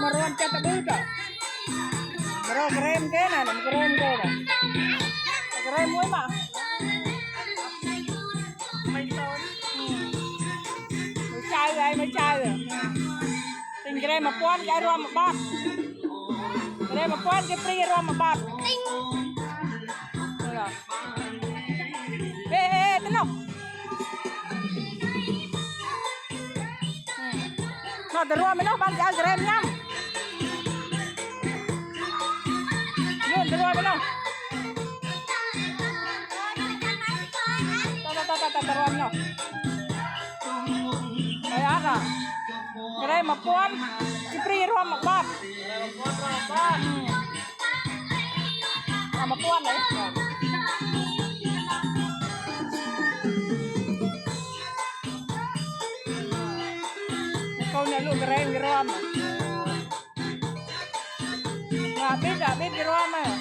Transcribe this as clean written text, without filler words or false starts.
มารวมจัตบุตรมารวมเกรมเกน่ะเกรมเกน่ะเกรมมวยมาไม่ต้นไม่ใช่เลยไม่ใช่เลยติงเกรมมาป้อนแกรวมมาบ้านเกรมมาป้อนแกปรีรวมมาบ้านเฮ้เฮ้ตั้งนกนอตรวมไม่นกบ้านแกเกรมย้ำยืนรวมไม่นกตะรวมเนาะไปอ่ะจะได้มาป้อนที่ปรีรวมมาบ้านมาป้อนเลยkau nak lu keren geram, habis di geram